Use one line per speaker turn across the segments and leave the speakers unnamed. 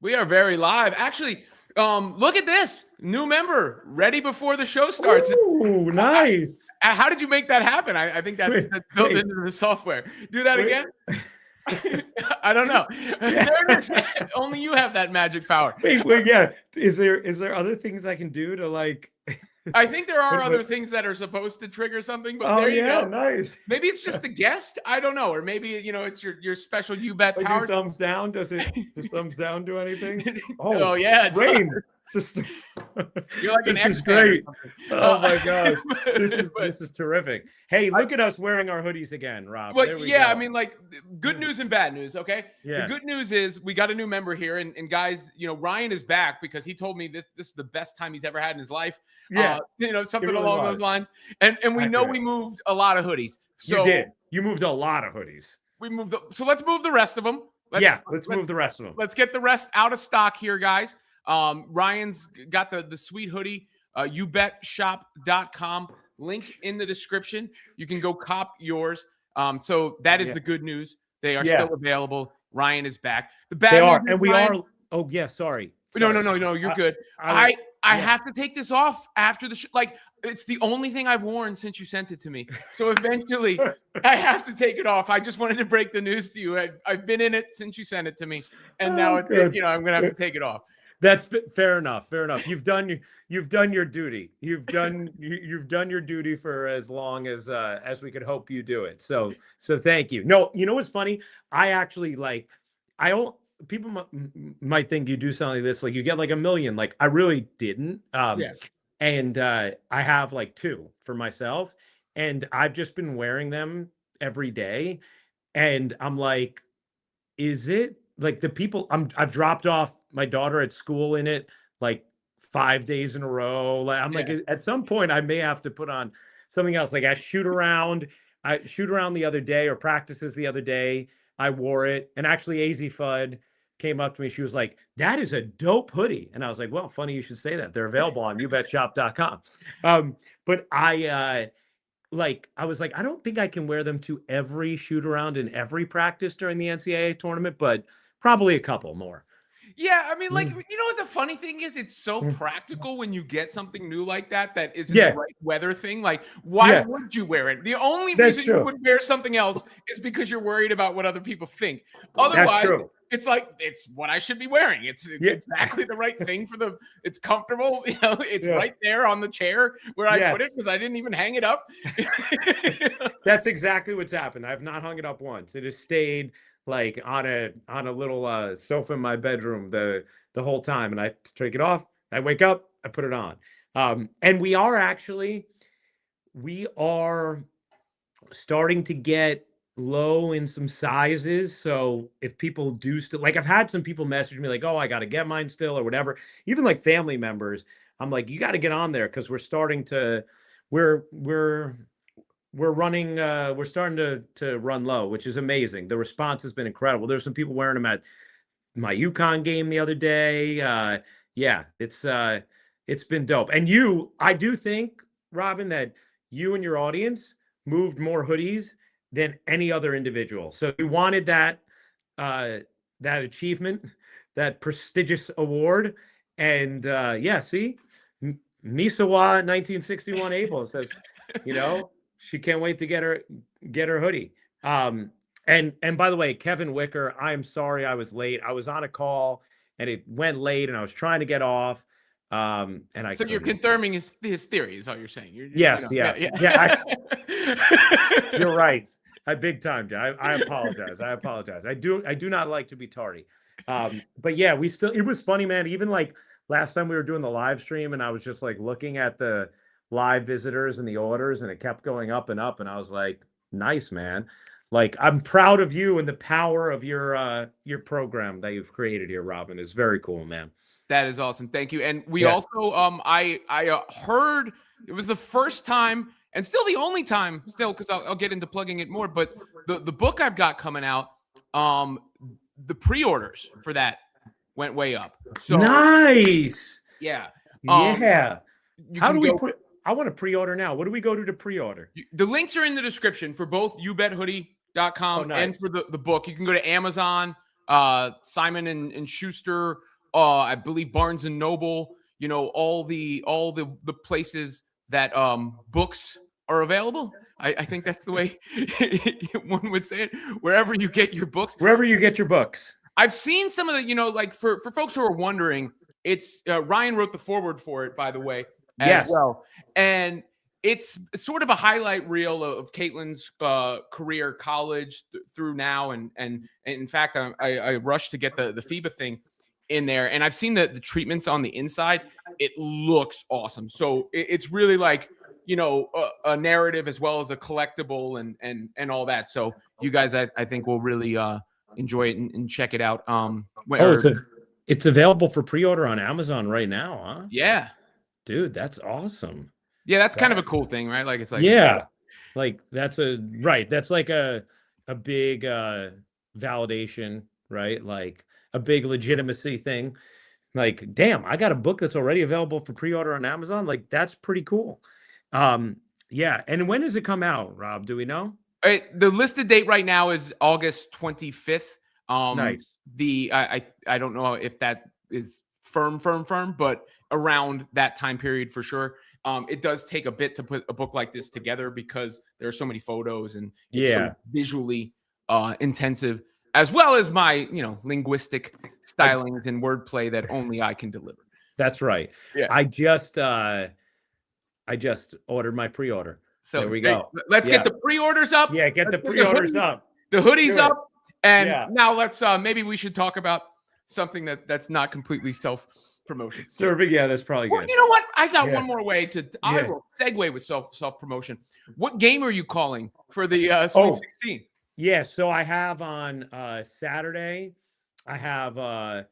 We are very live. Actually, look at this. New member ready before the show starts.
Ooh, nice.
How did you make that happen? I think that's built into the software. Do that again. I don't know. There it is. Only you have that magic power.
Wait, yeah. Is there other things I can do to like?
I think there are other things that are supposed to trigger something, but there you go.
Nice.
Maybe it's just the guest. I don't know, or maybe it's your special you bet
like
power.
Thumbs down. Does thumbs down do anything?
Oh yeah,
rain.
You're like
this
an
is great. Oh my god, this is terrific. Hey, look at us wearing our hoodies again, Rob.
Well, yeah, I mean, like, good news and bad news. Okay,
yeah.
The good news is we got a new member here, and guys, Ryan is back because he told me this is the best time he's ever had in his life.
Yeah,
something really along those lines. And we know we moved a lot of hoodies. So
you did. You moved a lot of hoodies.
We moved. So let's move the rest of them.
Let's move the rest of them.
Let's get the rest out of stock here, guys. Ryan's got the sweet hoodie, youbetshop.com, link in the description. You can go cop yours. So that is the good news. They are still available. Ryan is back. The bad news
are, and we
Ryan,
are. Oh yeah, sorry.
No, you're good. I have to take this off after the show. Like, it's the only thing I've worn since you sent it to me. So eventually I have to take it off. I just wanted to break the news to you. I've been in it since you sent it to me. And now I'm going to have to take it off.
That's fair enough. Fair enough. You've done your duty. You've done your duty for as long as we could hope you do it. So thank you. No, you know what's funny? I actually people might think you do something like this, like you get like 1 million. Like I really didn't. And I have like 2 for myself, and I've just been wearing them every day. And I'm like, is it like the people I've dropped off my daughter at school in it like 5 days in a row. Like I'm like, at some point I may have to put on something else. Like at shoot around the other day, or practices the other day, I wore it. And actually AZ Fudd came up to me. She was like, that is a dope hoodie. And I was like, well, funny you should say that. They're available on youbetshop.com. But I was like, I don't think I can wear them to every shoot around and every practice during the NCAA tournament, but probably a couple more.
Yeah, I mean, like, you know what the funny thing is? It's so practical when you get something new like that isn't the right weather thing. Like, why would you wear it? The only reason you would wear something else is because you're worried about what other people think. Otherwise, it's like, it's what I should be wearing. It's exactly the right thing it's comfortable. It's right there on the chair where I put it because I didn't even hang it up.
That's exactly what's happened. I've not hung it up once. It has stayed like on a little sofa in my bedroom the whole time, and I take it off, I wake up, I put it on. And we are starting to get low in some sizes. So if people do still, like, I've had some people message me like, oh, I got to get mine still or whatever, even like family members. I'm like, you got to get on there, because we're starting to we're starting to run low, which is amazing. The response has been incredible. There's some people wearing them at my UConn game the other day. It's been dope. And I do think, Robin, that you and your audience moved more hoodies than any other individual. So you wanted that achievement, that prestigious award. And see, Misawa 1961 Abel says, she can't wait to get her hoodie. And by the way, Kevin Wicker, I'm sorry I was late. I was on a call and it went late, and I was trying to get off. So
you're confirming his theory, is all you're saying.
Yes. Actually, you're right. I big timed it. I apologize. I do not like to be tardy. But yeah, it was funny, man. Even like last time we were doing the live stream, and I was just like looking at the live visitors and the orders, and it kept going up and up, and I was like, nice, man. Like, I'm proud of you, and the power of your program that you've created here, Robin, is very cool, man.
That is awesome. Thank you. And we also I heard it was the first time, and still the only time, because I'll get into plugging it more, but the book I've got coming out, the pre-orders for that went way up. So
nice.
Yeah.
How do we I want to pre-order now. What do we go to pre-order?
The links are in the description for both youbethoodie.com and for the book. You can go to Amazon, Simon and Schuster, I believe Barnes and Noble, all the places that books are available. I think that's the way one would say it. Wherever you get your books.
Wherever you get your books.
I've seen some of the, like for folks who are wondering, it's Ryan wrote the foreword for it, by the way, as well. And it's sort of a highlight reel of Caitlin's career, college through now. And in fact, I rushed to get the FIBA thing in there. And I've seen the treatments on the inside. It looks awesome. So it's really like, a narrative as well as a collectible and all that. So you guys, I think will really enjoy it and check it out.
It's available for pre-order on Amazon right now, huh?
Yeah.
Dude, that's awesome.
Yeah, that's kind of a cool thing, right? Like it's like
like that's like a big validation, right? Like a big legitimacy thing. Like, damn, I got a book that's already available for pre-order on Amazon. Like, that's pretty cool. Yeah. And when does it come out, Rob? Do we know?
The listed date right now is August 25th.
Nice.
I don't know if that is firm, but around that time period for sure. It does take a bit to put a book like this together because there are so many photos and it's sort of visually intensive, as well as my, linguistic stylings and wordplay that only I can deliver.
That's right.
Yeah.
I just ordered my pre-order. So there we go.
Let's get the pre-orders up.
Yeah, get the pre-orders up.
The hoodies up. And now let's maybe we should talk about something that's not completely self-promotion.
Yeah, that's probably good.
Well, you know what? I got one more way to I will segue with self-promotion. What game are you calling for the Sweet 16?
Yeah, so I have on Saturday, I have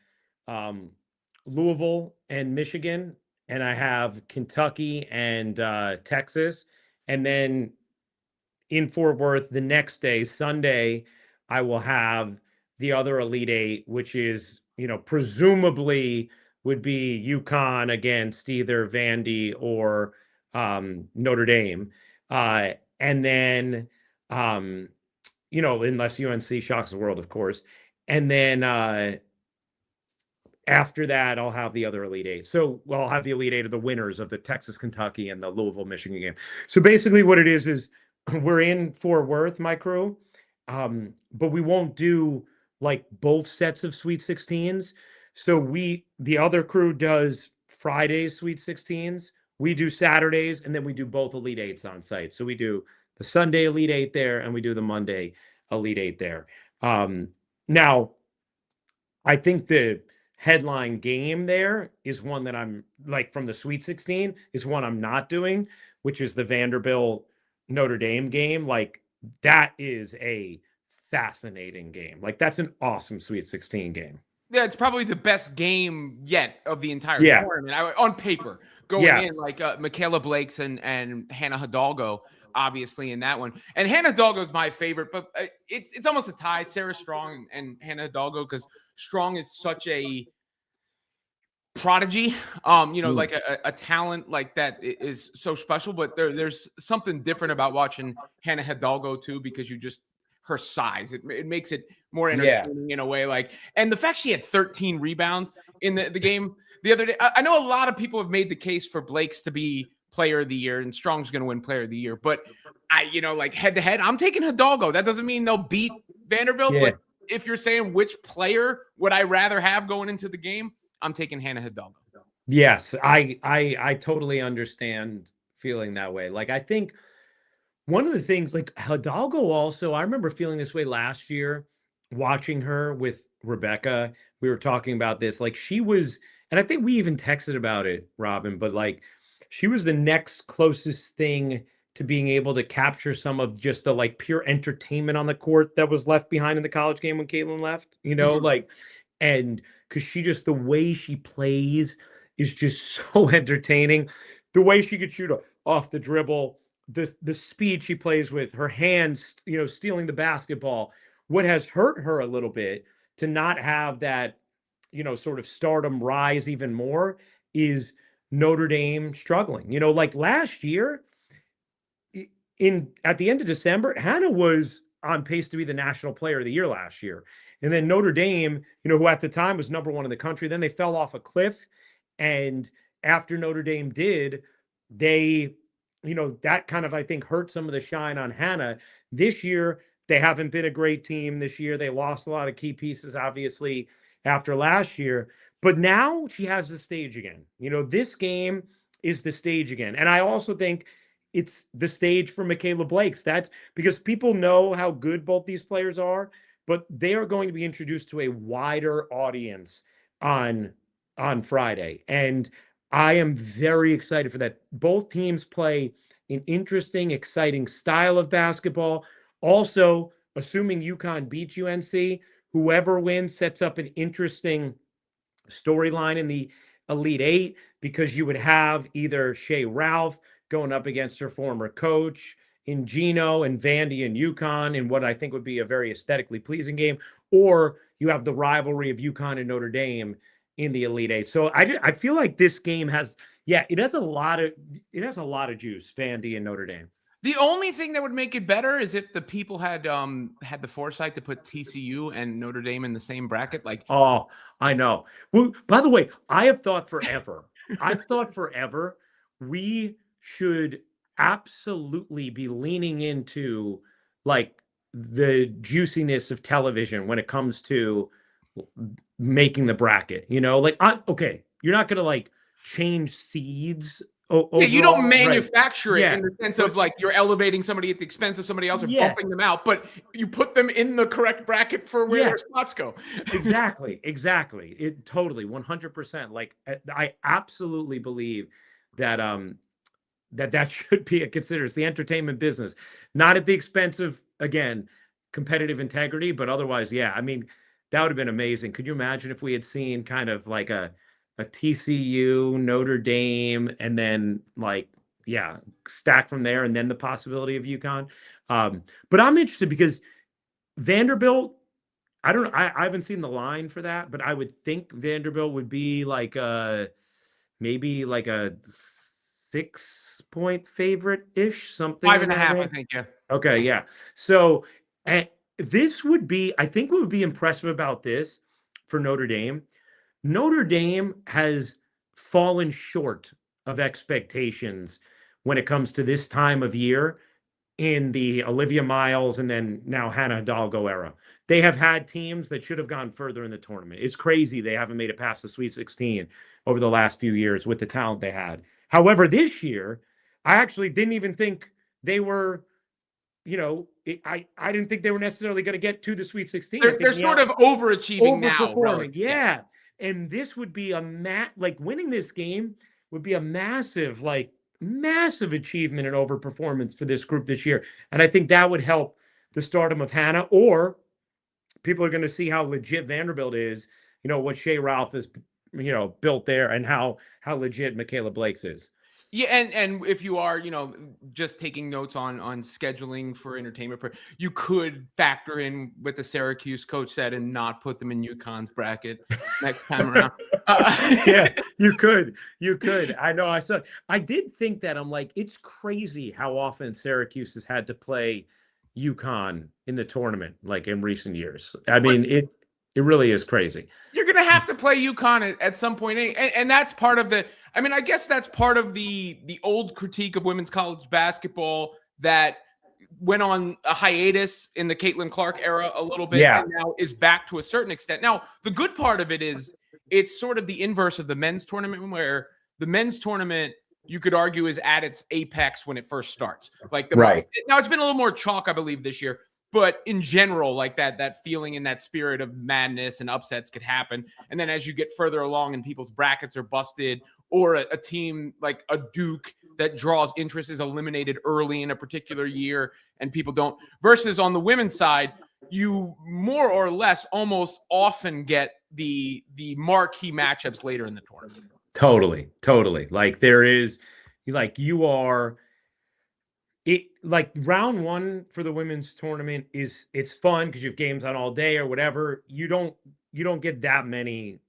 Louisville and Michigan, and I have Kentucky and Texas. And then in Fort Worth, the next day, Sunday, I will have the other Elite Eight, which is, presumably would be UConn against either Vandy or Notre Dame. And then, unless UNC shocks the world, of course. And then after that, I'll have the other Elite Eight. So, I'll have the Elite Eight of the winners of the Texas, Kentucky, and the Louisville, Michigan game. So basically what it is we're in Fort Worth, my crew, but we won't do like both sets of Sweet 16s. So the other crew does Friday's Sweet 16s. We do Saturdays, and then we do both Elite Eights on site. So we do the Sunday Elite Eight there, and we do the Monday Elite Eight there. Now, I think the headline game there is one that I'm like from the Sweet 16 is one I'm not doing, which is the Vanderbilt Notre Dame game. Like that is a fascinating game. Like that's an awesome Sweet 16 game.
Yeah, it's probably the best game yet of the entire tournament on paper. Going in like Michaela Blakes and Hannah Hidalgo, obviously in that one. And Hannah Hidalgo is my favorite, but it's almost a tie. It's Sarah Strong and Hannah Hidalgo because Strong is such a prodigy, like a talent like that is so special. But there's something different about watching Hannah Hidalgo too, because her size. It makes it more entertaining in a way. Like, and the fact she had 13 rebounds in the game the other day. I know a lot of people have made the case for Blake's to be player of the year and Strong's going to win player of the year. But like head to head, I'm taking Hidalgo. That doesn't mean they'll beat Vanderbilt. But if you're saying which player would I rather have going into the game, I'm taking Hannah Hidalgo.
Yes, I totally understand feeling that way. Like, I think one of the things, like Hidalgo also, I remember feeling this way last year, watching her with Rebecca. We were talking about this. Like, she was, and I think we even texted about it, Robin, but like, she was the next closest thing to being able to capture some of just the like pure entertainment on the court that was left behind in the college game when Caitlin left, like, and because she just, the way she plays is just so entertaining. The way she could shoot off the dribble, the speed she plays with, her hands, stealing the basketball. What has hurt her a little bit to not have that, sort of stardom rise even more is Notre Dame struggling. Like last year, at the end of December, Hannah was on pace to be the national player of the year last year. And then Notre Dame, who at the time was number 1 in the country, then they fell off a cliff. And after Notre Dame did, they, that kind of, I think, hurt some of the shine on Hannah. This year, they haven't been a great team this year. They lost a lot of key pieces, obviously, after last year. But now she has the stage again. This game is the stage again. And I also think it's the stage for Michaela Blakes. That's because people know how good both these players are, but they are going to be introduced to a wider audience on Friday. And I am very excited for that. Both teams play an interesting, exciting style of basketball. Also, assuming UConn beats UNC, whoever wins sets up an interesting storyline in the Elite Eight, because you would have either Shea Ralph going up against her former coach in Gino and Vandy and UConn in what I think would be a very aesthetically pleasing game, or you have the rivalry of UConn and Notre Dame in the Elite Eight. So I feel like this game has a lot of juice, Vandy and Notre Dame.
The only thing that would make it better is if the people had the foresight to put TCU and Notre Dame in the same bracket. Like,
oh, I know. Well, by the way, I've thought forever we should absolutely be leaning into like the juiciness of television when it comes to making the bracket. Okay, you're not gonna like change seeds.
Yeah, you don't manufacture it in the sense of like you're elevating somebody at the expense of somebody else or bumping them out, but you put them in the correct bracket for where their spots go.
Exactly. It totally 100%. Like I absolutely believe that that should be considered. It's the entertainment business, not at the expense of, again, competitive integrity, but otherwise, yeah. I mean, that would have been amazing. Could you imagine if we had seen kind of like a TCU, Notre Dame, and then stack from there, and then the possibility of UConn. But I'm interested because Vanderbilt, I don't know, I haven't seen the line for that, but I would think Vanderbilt would be like maybe like a 6-point favorite-ish, something.
5.5, I think, yeah.
Okay, yeah. So this would be, I think what would be impressive about this for Notre Dame has fallen short of expectations when it comes to this time of year in the Olivia Miles and then now Hannah Hidalgo era. They have had teams that should have gone further in the tournament. It's crazy they haven't made it past the Sweet 16 over the last few years with the talent they had. However, this year, I actually didn't even think they were, I didn't think they were necessarily going to get to the Sweet 16.
They're sort of overachieving now.
Overperforming, yeah. And this would be winning this game would be a massive achievement and overperformance for this group this year. And I think that would help the stardom of Hannah, or people are going to see how legit Vanderbilt is, what Shea Ralph is, built there, and how legit Michaela Blakes is.
Yeah, and if you are, just taking notes on scheduling for entertainment, you could factor in what the Syracuse coach said and not put them in UConn's bracket next time around.
Yeah, you could. I know. I did think that. I'm like, it's crazy how often Syracuse has had to play UConn in the tournament, like in recent years. I mean, it really is crazy.
You're going to have to play UConn at some point. And that's part of I guess that's part of the old critique of women's college basketball that went on a hiatus in the Caitlin Clark era a little bit, and now is back to a certain extent. Now, the good part of it is it's sort of the inverse of the men's tournament, where the men's tournament, you could argue, is at its apex when it first starts. Now, it's been a little more chalk, I believe, this year. But in general, like that feeling and that spirit of madness and upsets could happen. And then as you get further along and people's brackets are busted, or a team like a Duke that draws interest is eliminated early in a particular year and people don't. Versus on the women's side, you more or less almost often get the marquee matchups later in the tournament.
Totally. Like there is, round one for the women's tournament it's fun because you have games on all day or whatever. You don't get that many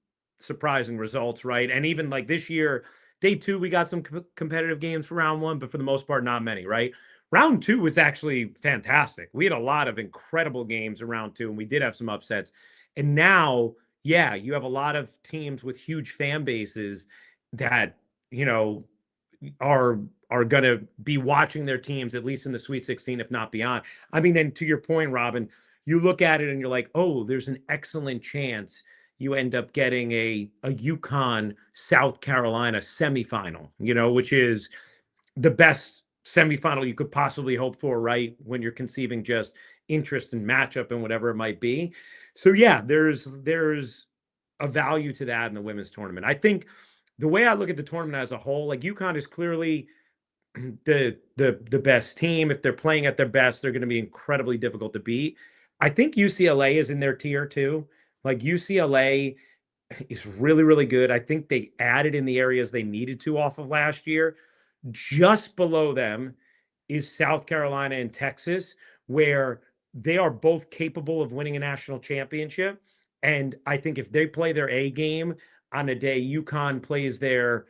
surprising results, right? And even like this year, day two, we got some competitive games for round one, but for the most part, not many, right? Round two was actually fantastic. We had a lot of incredible games in round two, and we did have some upsets. And now, yeah, you have a lot of teams with huge fan bases that, you know, are going to be watching their teams at least in the Sweet 16, if not beyond. I mean, and to your point, Robin, you look at it and you're like, oh, there's an excellent chance you end up getting a UConn South Carolina semifinal, you know, which is the best semifinal you could possibly hope for, right? When you're conceiving just interest and matchup and whatever it might be. So yeah, there's a value to that in the women's tournament. I think the way I look at the tournament as a whole, like UConn is clearly the best team. If they're playing at their best, they're going to be incredibly difficult to beat. I think UCLA is in their tier too. Like UCLA is really, really good. I think they added in the areas they needed to off of last year. Just below them is South Carolina and Texas, where they are both capable of winning a national championship. And I think if they play their A game on a day UConn plays their,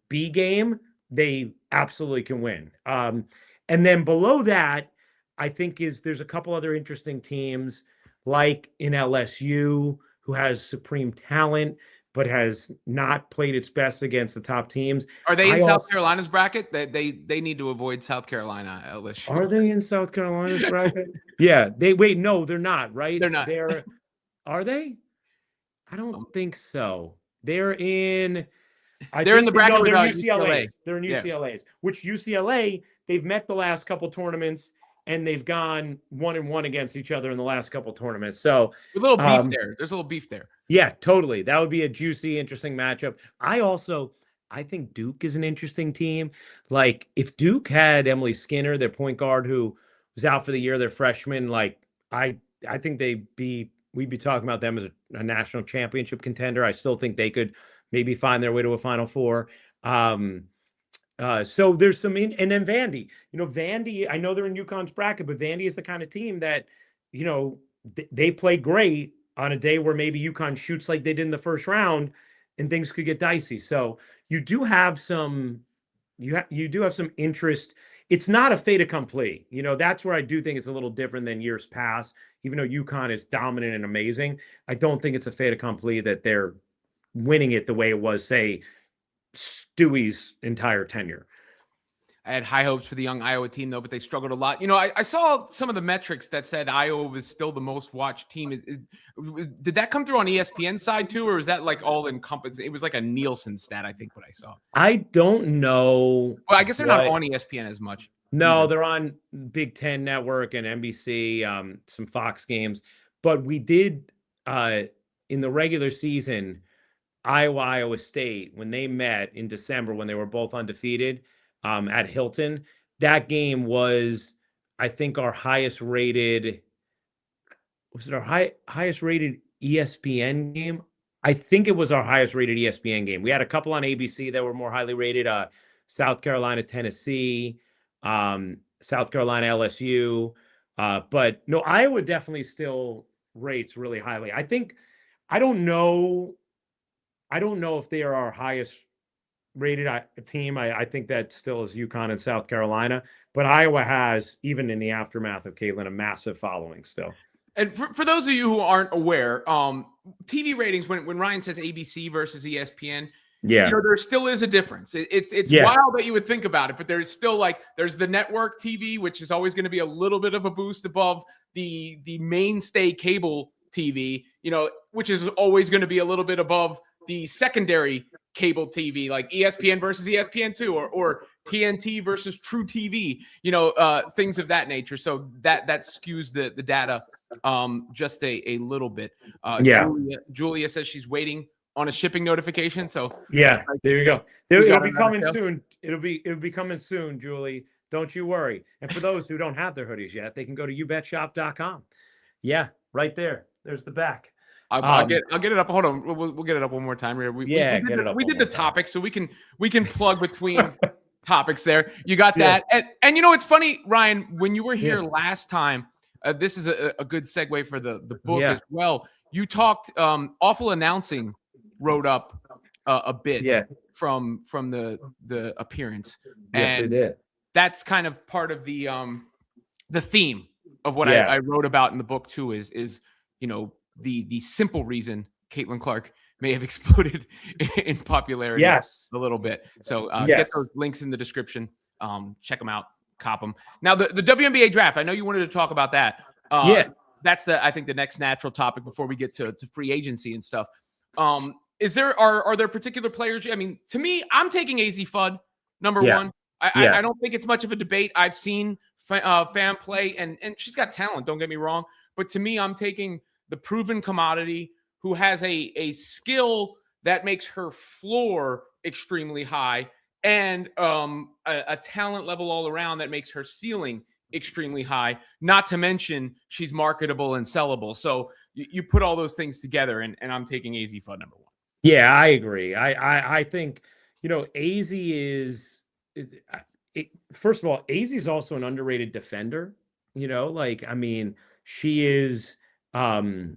B game, they absolutely can win. And then below that, I think there's a couple other interesting teams like in LSU, who has supreme talent but has not played its best against the top teams.
Are they in South Carolina's bracket? They need to avoid South Carolina, LSU.
Are they in South Carolina's bracket? Yeah. No, they're not, right?
They're not.
Are they? I don't think so. They're in
They're in the bracket
they're
without
UCLA's. They're in UCLA's, which UCLA, they've met the last couple tournaments and they've gone 1-1 against each other in the last couple tournaments. So
a little beef there. There's a little beef there.
Yeah, totally. That would be a juicy, interesting matchup. I think Duke is an interesting team. Like if Duke had Emily Skinner, their point guard, who was out for the year, their freshman, like I think we'd be talking about them as a national championship contender. I still think they could maybe find their way to a Final Four. So there's some and then Vandy. Vandy, I know they're in UConn's bracket, but Vandy is the kind of team that, they play great on a day where maybe UConn shoots like they did in the first round and things could get dicey. So you do have some interest. It's not a fait accompli. That's where I do think it's a little different than years past. Even though UConn is dominant and amazing, I don't think it's a fait accompli that they're winning it the way it was, say, Stewie's entire tenure.
I had high hopes for the young Iowa team, though, but they struggled a lot. I saw some of the metrics that said Iowa was still the most watched team. Did that come through on ESPN side too, or is that like all encompassing? It was like a Nielsen stat, I think, what I saw.
I don't know.
Well, I guess they're not on ESPN as much.
No, they're on Big Ten Network and NBC, some Fox games. But we did, in the regular season, Iowa State, when they met in December, when they were both undefeated, at Hilton, that game was, I think, our highest rated. Was it our highest rated ESPN game? I think it was our highest rated ESPN game. We had a couple on ABC that were more highly rated. South Carolina, Tennessee, South Carolina, LSU. But no, Iowa definitely still rates really highly. I don't know if they are our highest rated team. I think that still is UConn and South Carolina, but Iowa has, even in the aftermath of Caitlin, a massive following still.
And for those of you who aren't aware, TV ratings, when Ryan says ABC versus ESPN, there still is a difference. It's wild that you would think about it, but there's still there's the network TV, which is always going to be a little bit of a boost above the mainstay cable TV, which is always going to be a little bit above the secondary cable TV, like ESPN versus ESPN2 or TNT versus True TV, things of that nature. So that skews the data just a little bit. Julia says she's waiting on a shipping notification. So
there you go. It'll be coming soon. It'll be coming soon, Julie. Don't you worry. And for those who don't have their hoodies yet, they can go to youbetshop.com. Yeah, right there. There's the back.
I'll get it up. Hold on, we'll get it up one more time here. We did the topics, so we can plug between topics there. You got that, and it's funny, Ryan, when you were here last time. This is a good segue for the book as well. You talked Awful Announcing wrote up a bit from the appearance.
Yes, they did.
That's kind of part of the theme of what I wrote about in the book too. Is the simple reason Caitlin Clark may have exploded in popularity a little bit. So get those links in the description. Check them out, cop them. Now the WNBA draft. I know you wanted to talk about that. That's I think the next natural topic before we get to free agency and stuff. Are there particular players? I mean, to me, I'm taking AZ Fudd number one. I don't think it's much of a debate. I've seen fan play, and she's got talent. Don't get me wrong, but to me, I'm taking the proven commodity who has a skill that makes her floor extremely high, and a talent level all around that makes her ceiling extremely high. Not to mention she's marketable and sellable. So you put all those things together, and I'm taking AZ Fudd number one.
Yeah, I agree. I think AZ is. First of all, AZ is also an underrated defender. I mean, she is. I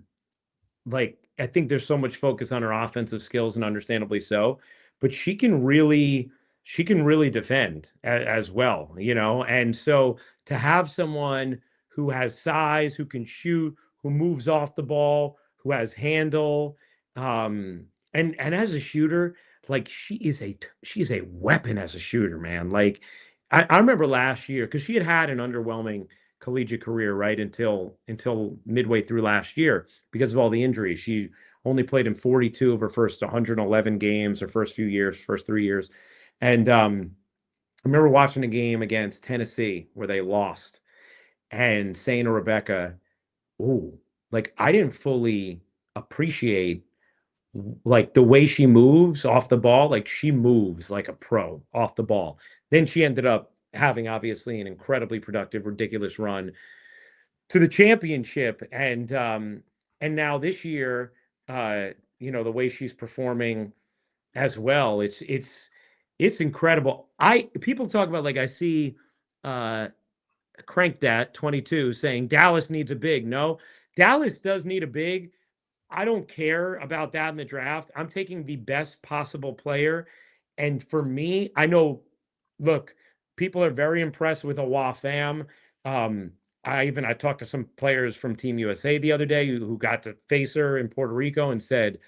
think there's so much focus on her offensive skills, and understandably so, but she can really defend as well, and so to have someone who has size, who can shoot, who moves off the ball, who has handle, and as a shooter, she is a weapon as a shooter, man. I remember last year, because she had an underwhelming collegiate career right until midway through last year because of all the injuries. She only played in 42 of her first 111 games, her first 3 years. And I remember watching a game against Tennessee where they lost and saying to Rebecca, I didn't fully appreciate the way she moves off the ball. She moves like a pro off the ball. Then she ended up having obviously an incredibly productive, ridiculous run to the championship. And now this year, the way she's performing as well, it's incredible. People talk about, I see Crankdat 22 saying Dallas needs a big. No, Dallas does need a big. I don't care about that in the draft. I'm taking the best possible player. And for me, I know, look, people are very impressed with Awa Pham. I talked to some players from Team USA the other day who got to face her in Puerto Rico and said,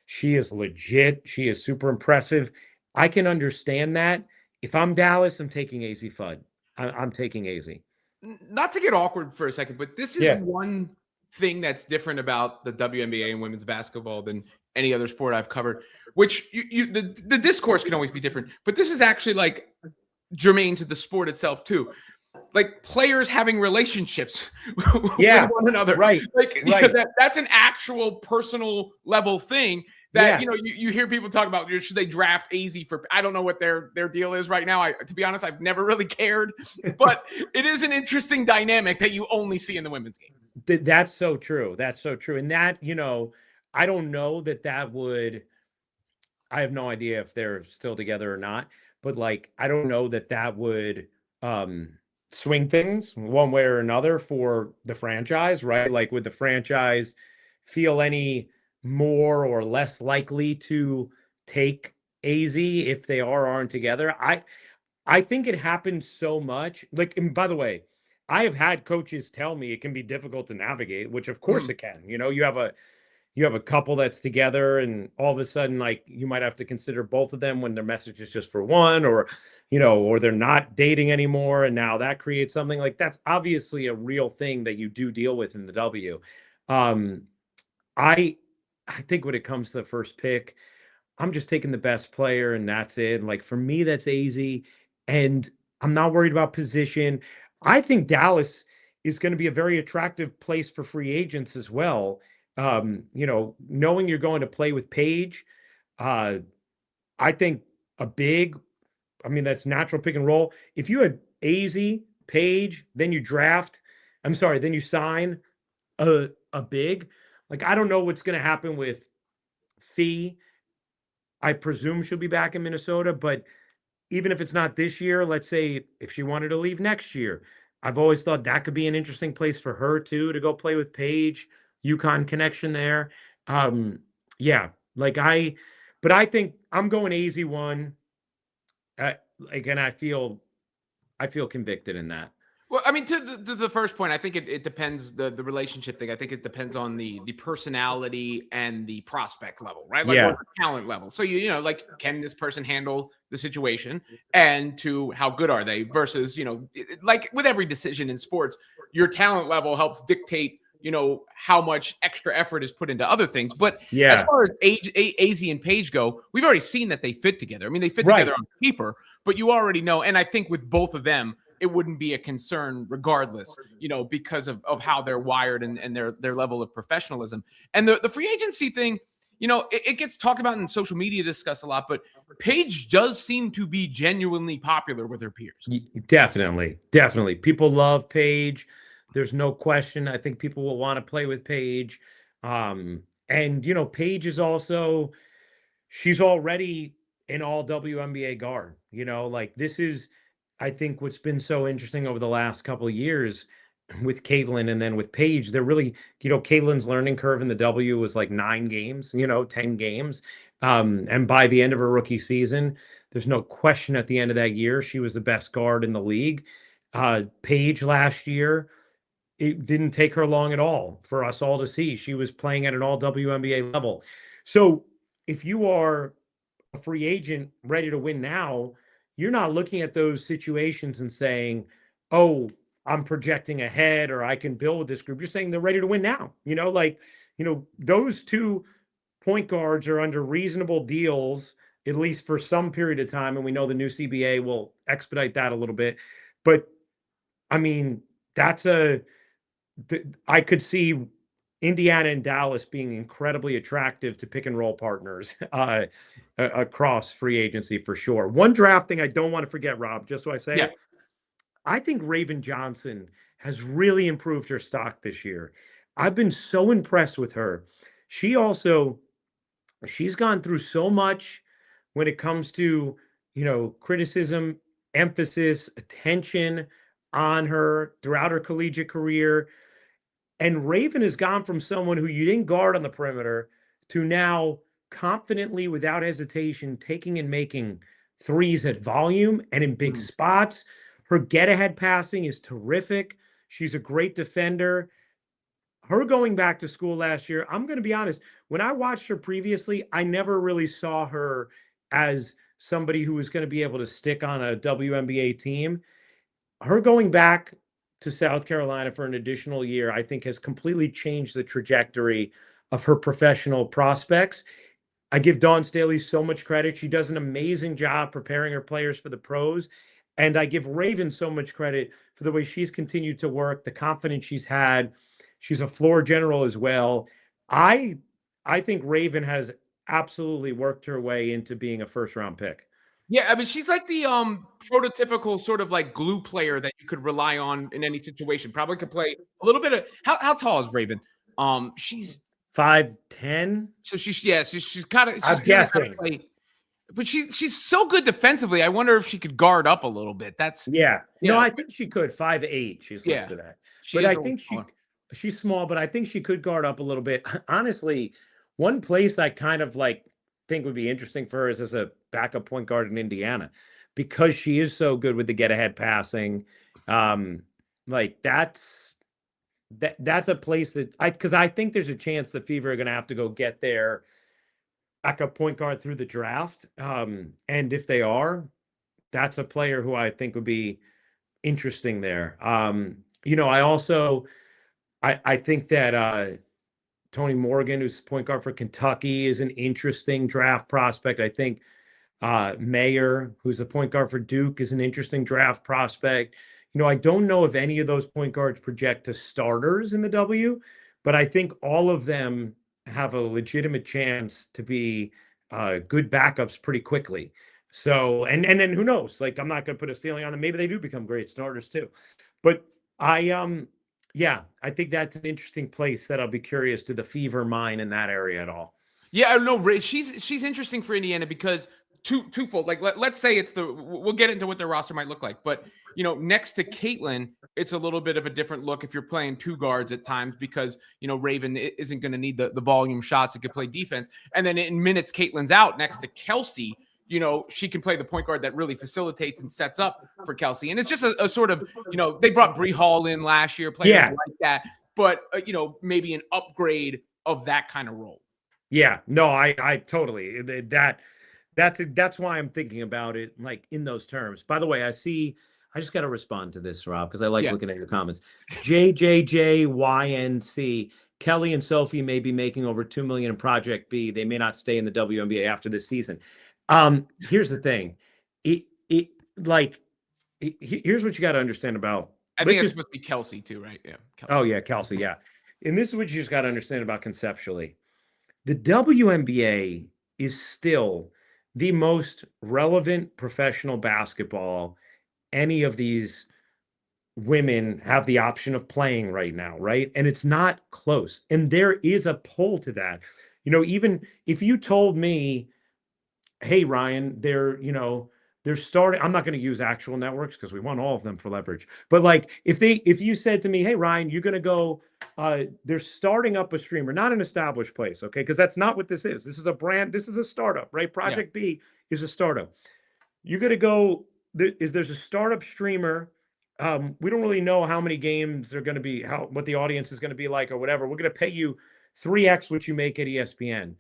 she is legit. She is super impressive. I can understand that. If I'm Dallas, I'm taking AZ Fudd. I'm taking AZ.
Not to get awkward for a second, but this is one thing that's different about the WNBA and women's basketball than any other sport I've covered, which the discourse can always be different, but this is actually germane to the sport itself too. Players having relationships with one another.
Right.
That's an actual personal level thing that, you hear people talk about, should they draft AZ for, I don't know what their deal is right now. To be honest, I've never really cared, but it is an interesting dynamic that you only see in the women's game.
That's so true. That's so true. And that, I don't know that would, I have no idea if they're still together or not, but I don't know that would swing things one way or another for the franchise, right? Would the franchise feel any more or less likely to take AZ if they are or aren't together? I think it happens so much. And by the way, I have had coaches tell me it can be difficult to navigate, which of course it can. You have a couple that's together, and all of a sudden, you might have to consider both of them when their message is just for one, or they're not dating anymore, and now that creates something. That's obviously a real thing that you do deal with in the W. I think when it comes to the first pick, I'm just taking the best player, and that's it. And for me, that's AZ, and I'm not worried about position. I think Dallas is going to be a very attractive place for free agents as well. Knowing you're going to play with Paige, I think a big, that's natural pick and roll. If you had AZ, Paige, then you then you sign a big, I don't know what's going to happen with Fee. I presume she'll be back in Minnesota, but even if it's not this year, let's say if she wanted to leave next year, I've always thought that could be an interesting place for her too, to go play with Paige. UConn connection there. But I think I'm going AZ1. Again, I feel convicted in that.
Well, I mean, to the first point, I think it depends the relationship thing. I think it depends on the personality and the prospect level, right? Like, or the talent level. So you know, like, can this person handle the situation, and to how good are they versus, you know, like with every decision in sports, your talent level helps dictate, you know, how much extra effort is put into other things. But as far as AZ and Paige go, we've already seen that they fit together. I mean, they fit together on paper, but you already know. And I think with both of them, it wouldn't be a concern regardless, you know, because of how they're wired and their level of professionalism. And the free agency thing, you know, it gets talked about in social media, discussed a lot, but Paige does seem to be genuinely popular with her peers.
Definitely. Definitely. People love Paige. There's no question. I think people will want to play with Paige. And, you know, Paige is also, she's already an all WNBA guard. You know, like this is, I think what's been so interesting over the last couple of years with Caitlin and then with Paige, they're really, you know, Caitlin's learning curve in the W was like 9 games, you know, 10 games. And by the end of her rookie season, there's no question at the end of that year, she was the best guard in the league. Paige last year, it didn't take her long at all for us all to see. She was playing at an all WNBA level. So if you are a free agent ready to win now, you're not looking at those situations and saying, oh, I'm projecting ahead or I can build with this group. You're saying they're ready to win now. You know, like, you know, those 2 point guards are under reasonable deals, at least for some period of time. And we know the new CBA will expedite that a little bit. But I mean, I could see Indiana and Dallas being incredibly attractive to pick and roll partners across free agency for sure. One draft thing I don't want to forget, Rob, just so I say it, I think Raven Johnson has really improved her stock this year. I've been so impressed with her. She's gone through so much when it comes to, you know, criticism, emphasis, attention on her throughout her collegiate career. And Raven has gone from someone who you didn't guard on the perimeter to now confidently, without hesitation, taking and making threes at volume and in big spots. Her get-ahead passing is terrific. She's a great defender. Her going back to school last year, I'm going to be honest, when I watched her previously, I never really saw her as somebody who was going to be able to stick on a WNBA team. Her going back to South Carolina for an additional year, I think has completely changed the trajectory of her professional prospects. I give Dawn Staley so much credit. She does an amazing job preparing her players for the pros. And I give Raven so much credit for the way she's continued to work, the confidence she's had. She's a floor general as well. I think Raven has absolutely worked her way into being a first-round pick.
Yeah, I mean, she's like the prototypical sort of like glue player that you could rely on in any situation. Probably could play a little bit of how tall is Raven? She's
5'10".
So she's kind of
I'm guessing.
But she's so good defensively. I wonder if she could guard up a little bit. That's
no, I think she could. 5'8". She's listed at. But I think she's small, but I think she could guard up a little bit. Honestly, one place I kind of like think would be interesting for her is as a backup point guard in Indiana, because she is so good with the get-ahead passing. Like that's a place that because I think there's a chance the Fever are going to have to go get their backup point guard through the draft. And if they are, that's a player who I think would be interesting there. You know, I think that Tony Morgan, who's point guard for Kentucky, is an interesting draft prospect. I think Mayer, who's the point guard for Duke, is an interesting draft prospect. You know, I don't know if any of those point guards project to starters in the W, but I think all of them have a legitimate chance to be good backups pretty quickly. So, and then who knows? Like, I'm not going to put a ceiling on them. Maybe they do become great starters too. But yeah, I think that's an interesting place that I'll be curious to the Fever mine in that area at all.
Yeah, no, she's interesting for Indiana because twofold. Like let's say we'll get into what their roster might look like, but you know, next to Caitlin, it's a little bit of a different look if you're playing 2 guards at times because you know Raven isn't going to need the volume shots. It could play defense, and then in minutes Caitlin's out next to Kelsey. she can play the point guard that really facilitates and sets up for Kelsey. And it's just a sort of, they brought Bree Hall in last year, players like that, but, maybe an upgrade of that kind of role.
Yeah, no, I totally, that's why I'm thinking about it like in those terms. By the way, I just got to respond to this, Rob, because I like looking at your comments. JJJYNC, Kelly and Sophie may be making over $2 million in Project B. They may not stay in the WNBA after this season. Here's the thing. Here's what you got to understand about.
I think it's supposed to be Kelsey too, right? Yeah.
Kelsey. Oh yeah, Kelsey. Yeah. And this is what you just got to understand about conceptually. The WNBA is still the most relevant professional basketball any of these women have the option of playing right now, right? And it's not close. And there is a pull to that. Even if you told me, hey, Ryan, they're starting, I'm not going to use actual networks because we want all of them for leverage. But like if you said to me, hey, Ryan, you're going to go, they're starting up a streamer, not an established place, okay? Because that's not what this is. This is a brand, this is a startup, right? Project B is a startup. You're going to go, there's a startup streamer. We don't really know how many games they're going to be, what the audience is going to be like or whatever. We're going to pay you 3x what you make at ESPN.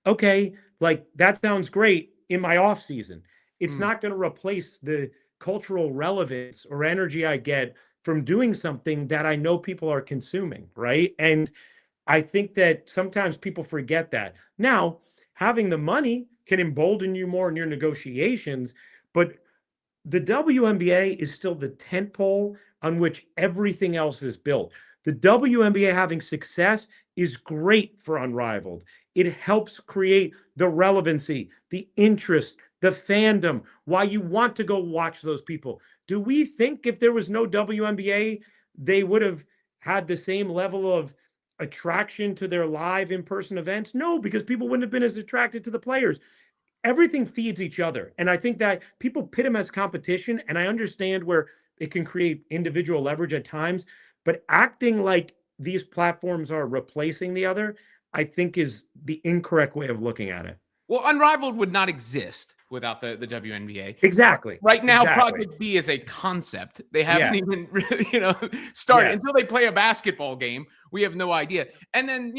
Okay, like that sounds great in my off season. It's not going to replace the cultural relevance or energy I get from doing something that I know people are consuming, right? And I think that sometimes people forget that. Now, having the money can embolden you more in your negotiations, but the WNBA is still the tentpole on which everything else is built. The WNBA having success is great for Unrivaled. It helps create the relevancy, the interest, the fandom, why you want to go watch those people. Do we think if there was no WNBA, they would have had the same level of attraction to their live in-person events? No, because people wouldn't have been as attracted to the players. Everything feeds each other. And I think that people pit them as competition, and I understand where it can create individual leverage at times, but acting like these platforms are replacing the other, I think is the incorrect way of looking at it.
Well, Unrivaled would not exist without the WNBA.
Exactly.
Right now, Project B is a concept. They haven't even really, started until they play a basketball game. We have no idea. And then,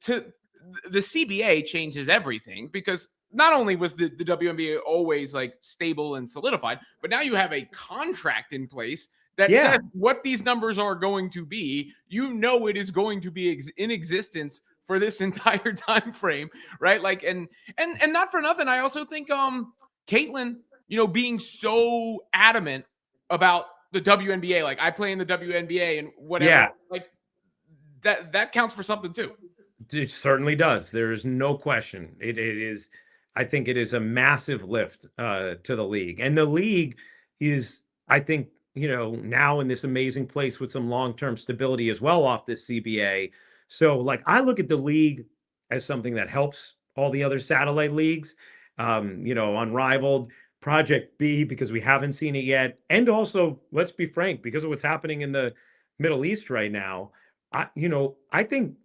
to the CBA changes everything because not only was the WNBA always like stable and solidified, but now you have a contract in place that says what these numbers are going to be. It is going to be in existence for this entire time frame, right? Like, and not for nothing, I also think Caitlin, being so adamant about the WNBA, like I play in the WNBA and whatever, like that counts for something too.
It certainly does. There is no question. It is. I think it is a massive lift to the league, and the league is, I think, now in this amazing place with some long-term stability as well off this CBA. So like I look at the league as something that helps all the other satellite leagues, Unrivaled, Project B, because we haven't seen it yet. And also, let's be frank, because of what's happening in the Middle East right now, I think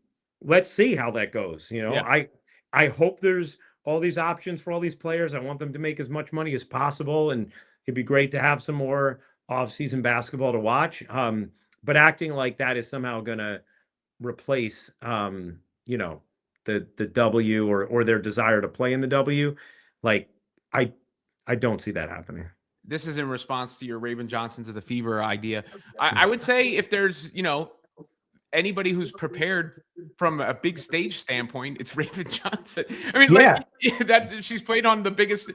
let's see how that goes. I hope there's all these options for all these players. I want them to make as much money as possible. And it'd be great to have some more off-season basketball to watch. But acting like that is somehow going to replace, the W or their desire to play in the W. Like, I don't see that happening.
This is in response to your Raven Johnsons of the Fever idea. I would say if there's, anybody who's prepared from a big stage standpoint, it's Raven Johnson. I mean, she's played on the biggest.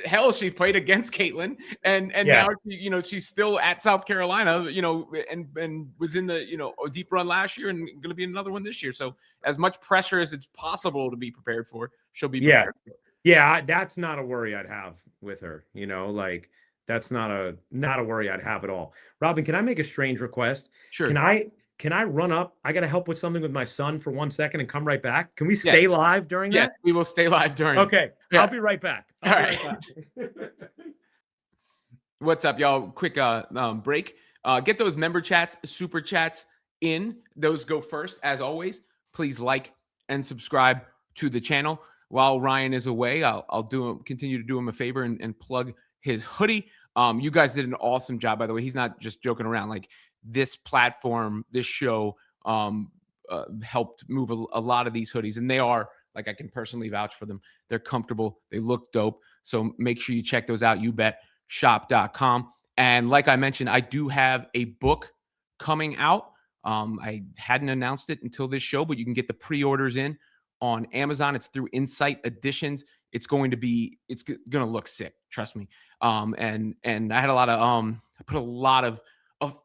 Hell, she played against Caitlin, and now she's still at South Carolina, and was in the a deep run last year, and going to be another one this year. So as much pressure as it's possible to be prepared for, she'll be prepared for.
Yeah, that's not a worry I'd have with her. That's not a worry I'd have at all. Robin, can I make a strange request?
Sure.
Can I run up? I got to help with something with my son for 1 second and come right back. Can we stay live during that?
Yes, we will stay live during.
Okay. I'll be right back.
All right. What's up, y'all? Quick break. Get those member chats, super chats in. Those go first. As always, please like and subscribe to the channel. while Ryan is away, I'll continue to do him a favor and plug his hoodie. You guys did an awesome job, by the way. He's not just joking around. Like, this platform, this show helped move a lot of these hoodies, and they are, like, I can personally vouch for them. They're comfortable. They look dope. So make sure you check those out. YouBetShop.com. And like I mentioned, I do have a book coming out. I hadn't announced it until this show, but you can get the pre-orders in on Amazon. It's through Insight Editions. It's going to look sick. Trust me. And I had I put a lot of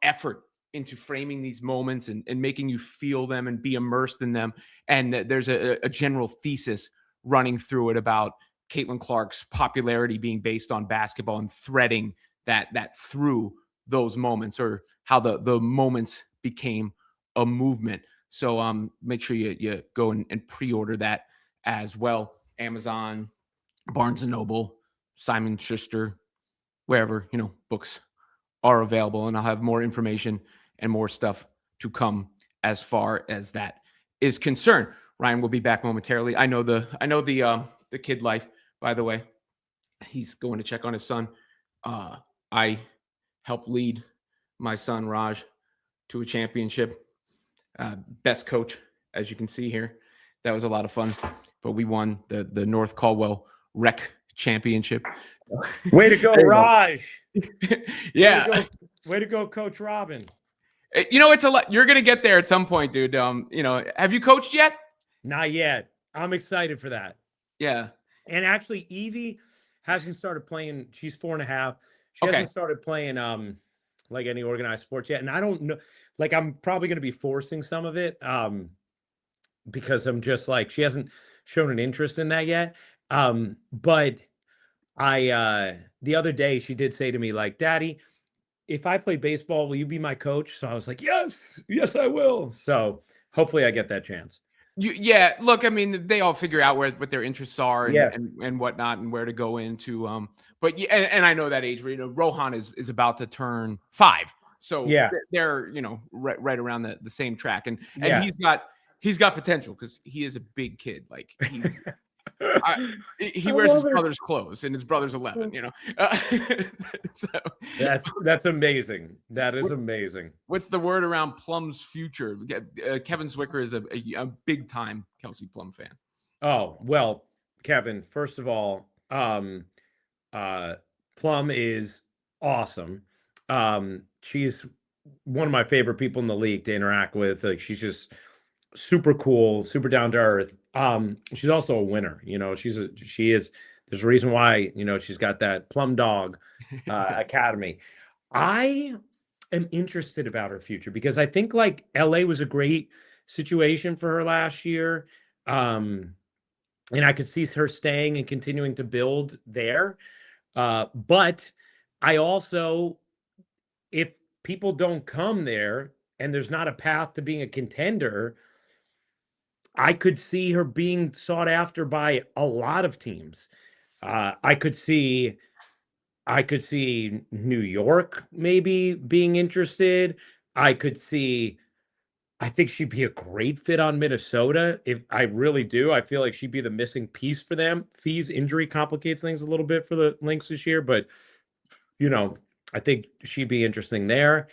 effort into framing these moments and making you feel them and be immersed in them. And there's a general thesis running through it about Caitlin Clark's popularity being based on basketball and threading that through those moments, or how the moments became a movement. So make sure you go and pre-order that as well. Amazon, Barnes & Noble, Simon Schuster, wherever, books are available. And I'll have more information and more stuff to come as far as that is concerned. Ryan will be back momentarily. I know the kid life, by the way. He's going to check on his son. I helped lead my son, Raj, to a championship. Best coach, as you can see here. That was a lot of fun. But we won the North Caldwell Rec Championship.
Way to go, Raj.
Yeah.
Way to go, Coach Robin.
It's a lot. You're going to get there at some point, dude. Have you coached yet?
Not yet. I'm excited for that.
Yeah.
And actually, Evie hasn't started playing. She's 4.5. She hasn't started playing like any organized sports yet. And I don't know, like, I'm probably going to be forcing some of it because I'm just like, she hasn't shown an interest in that yet. But the other day she did say to me, like, Daddy, if I play baseball, will you be my coach? So I was like, yes, I will. So hopefully I get that chance.
Look, I mean, they all figure out what their interests are and whatnot, and where to go into. But yeah, and I know that age where, Rohan is about to turn 5. So they're, right around the same track. And he's got potential because he is a big kid. Like, he wears his brother's clothes, and his brother's 11, So
that's amazing. That is amazing.
What's the word around Plum's future? Kevin Zwicker is a big time Kelsey Plum fan.
Oh, well, Kevin, first of all, Plum is awesome. She's one of my favorite people in the league to interact with. Like, she's just super cool, super down to earth. She's also a winner. She is. There's a reason why, she's got that Plum Dog Academy. I am interested about her future because I think, like, LA was a great situation for her last year. And I could see her staying and continuing to build there. But I also, if people don't come there and there's not a path to being a contender, I could see her being sought after by a lot of teams. I could see New York maybe being interested. I think she'd be a great fit on Minnesota. If I really do, I feel like she'd be the missing piece for them. Fee's injury complicates things a little bit for the Lynx this year, but I think she'd be interesting there.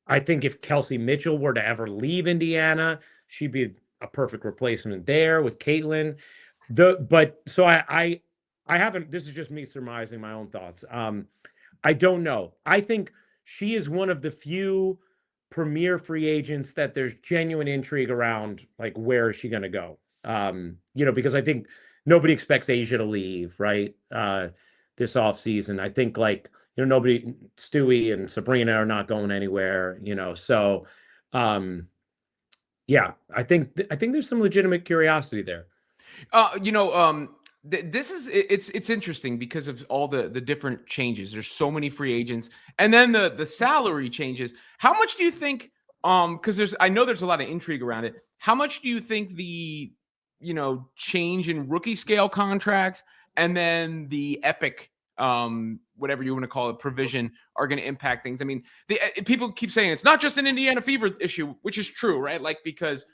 I think if Kelsey Mitchell were to ever leave Indiana, she'd be a perfect replacement there with Caitlin. I haven't, this is just me surmising my own thoughts. I don't know. I think she is one of the few premier free agents that there's genuine intrigue around, like, where is she going to go? Because I think nobody expects Asia to leave, right? This offseason. I think, like, Stewie and Sabrina are not going anywhere, so I think there's some legitimate curiosity there.
This is it's interesting because of all the different changes. There's so many free agents, and then the salary changes. How much do you think, because I know there's a lot of intrigue around it, how much do you think the change in rookie scale contracts and then the epic whatever you want to call it provision are going to impact things? I mean, people keep saying it's not just an Indiana Fever issue, which is true, right? Like, because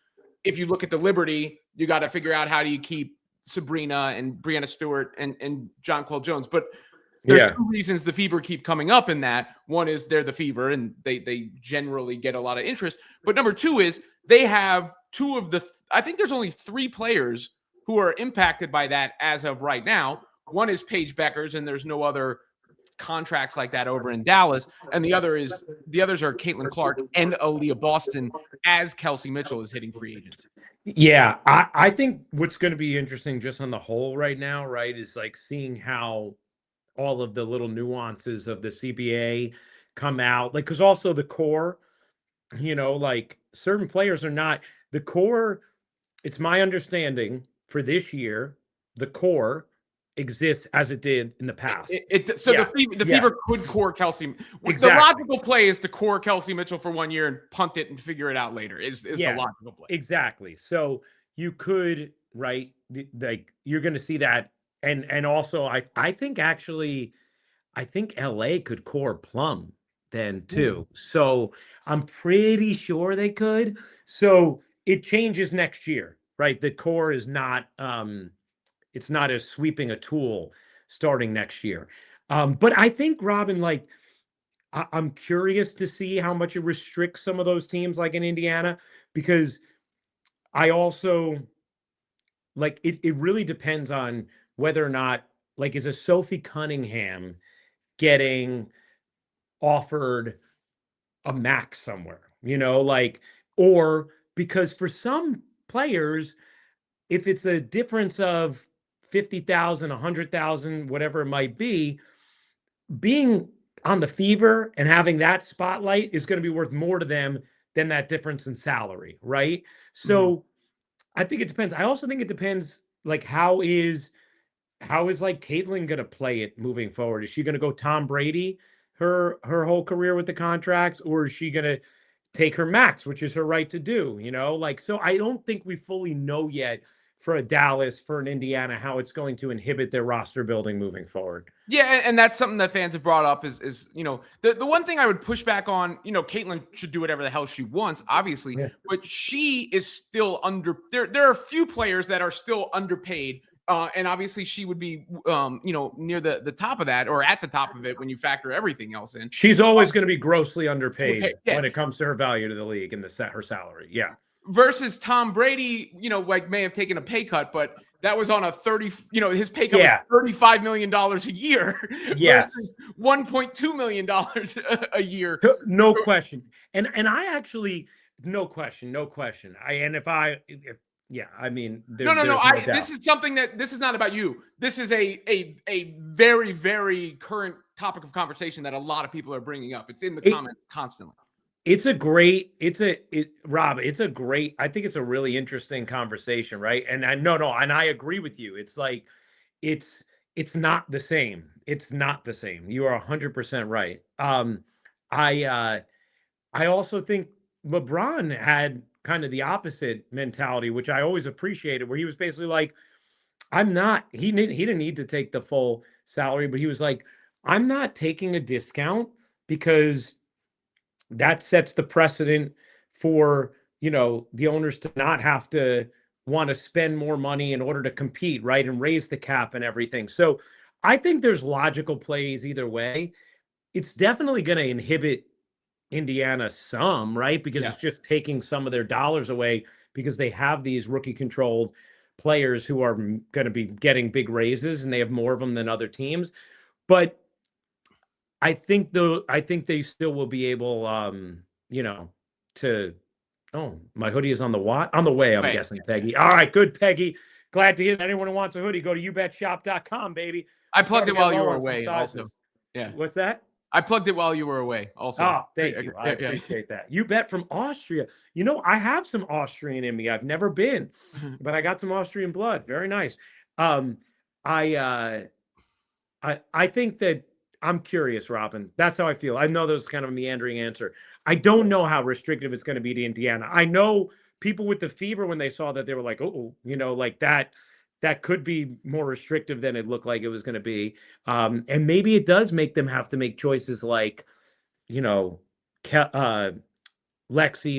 if you look at the Liberty, you got to figure out how do you keep Sabrina and Brianna Stewart and Jonquel Jones. But there's two reasons the Fever keep coming up in that. One is they're the Fever and they generally get a lot of interest. But number two is they have two of the, I think there's only 3 players who are impacted by that as of right now. One is Paige Beckers, and there's no other contracts like that over in Dallas. And the others are Caitlin Clark and Aaliyah Boston as Kelsey Mitchell is hitting free agency.
Yeah, I think what's going to be interesting just on the whole right now, right, is like seeing how all of the little nuances of the CBA come out. Like, because also the core, like certain players are not the core. It's my understanding for this year, the core exists as it did in the past.
The Fever could core Kelsey. Exactly. The logical play is to core Kelsey Mitchell for 1 year and punt it and figure it out later is the logical play.
Exactly. So you could, right, like you're going to see that. And also I think LA could core Plum then too. So I'm pretty sure they could. So it changes next year, right? The core is not, it's not as sweeping a tool starting next year. But I think, Robin, like, I'm curious to see how much it restricts some of those teams like in Indiana, because I also, like, it really depends on whether or not, like, is a Sophie Cunningham getting offered a max somewhere, like, or because for some players, if it's a difference of 50,000, 100,000, whatever it might be, being on the Fever and having that spotlight is going to be worth more to them than that difference in salary, right? So I think it depends. I also think it depends, like, how is like Caitlin going to play it moving forward? Is she going to go Tom Brady her whole career with the contracts, or is she going to take her max, which is her right to do, like, so I don't think we fully know yet for a Dallas, for an Indiana, how it's going to inhibit their roster building moving forward.
Yeah, and that's something that fans have brought up is the one thing I would push back on, Caitlin should do whatever the hell she wants, obviously, but she is still there are a few players that are still underpaid. And obviously she would be, near the top of that or at the top of it when you factor everything else in.
She's always going to be grossly underpaid when it comes to her value to the league and her salary. Yeah.
Versus Tom Brady, like may have taken a pay cut, but that was on a 30, his pay cut was $35 million a year.
Yes.
Versus $1.2 million a year.
No question. And I actually, no question. I mean,
this is something this is not about you. This is a very, very current topic of conversation that a lot of people are bringing up. It's in the comments constantly.
Rob, I think it's a really interesting conversation, right? And and I agree with you. It's like, it's not the same. It's not the same. You are 100% right. I also think LeBron had kind of the opposite mentality, which I always appreciated, where he was basically like, he didn't need to take the full salary, but he was like, I'm not taking a discount because that sets the precedent for, the owners to not have to want to spend more money in order to compete, right? And raise the cap and everything. So I think there's logical plays either way. It's definitely going to inhibit Indiana some, right? Because it's just taking some of their dollars away because they have these rookie controlled players who are going to be getting big raises and they have more of them than other teams. But I think they still will be able, my hoodie is on the way, I'm guessing, Peggy. All right, good, Peggy. Glad to hear that. Anyone who wants a hoodie, go to youbetshop.com, baby.
I plugged it while you were away also. Yeah.
What's that?
I plugged it while you were away also.
Oh, thank you. I appreciate that. You bet from Austria. I have some Austrian in me. I've never been, but I got some Austrian blood. Very nice. I think that I'm curious, Robin. That's how I feel. I know that was kind of a meandering answer. I don't know how restrictive it's going to be to Indiana. I know people with the Fever, when they saw that, they were like, oh, like that could be more restrictive than it looked like it was going to be. And maybe it does make them have to make choices like, Lexi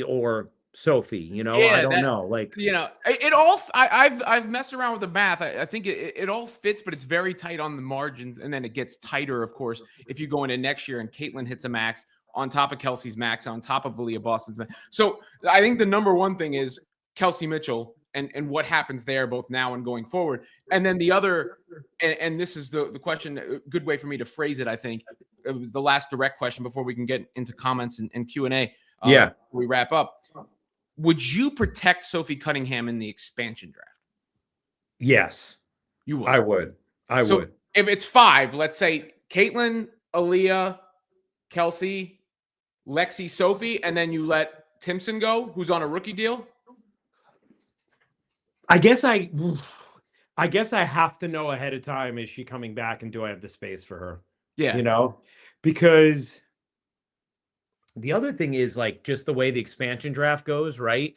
or Sophie, you know, I
Yeah,
don't know. Like,
you know, it all. I've messed around with the math. I think it all fits, but it's very tight on the margins, and then it gets tighter, of course, if you go into next year and Caitlin hits a max on top of Kelsey's max, on top of Aaliyah Boston's max. So I think the number one thing is Kelsey Mitchell and what happens there, both now and going forward. And then the other, and this is the question, a good way for me to phrase it. I think it was the last direct question before we can get into comments and Q&A.
yeah,
We wrap up. Would you protect Sophie Cunningham in the expansion draft?
yes,
You would.
I would. I would.
If it's 5, let's say Caitlin, Aaliyah, Kelsey, Lexi, Sophie, and then you let Timpson go, who's on a rookie deal.
I guess I have to know ahead of time, is she coming back and do I have the space for her?
Yeah.
You know, because the other thing is, like, just the way the expansion draft goes, right?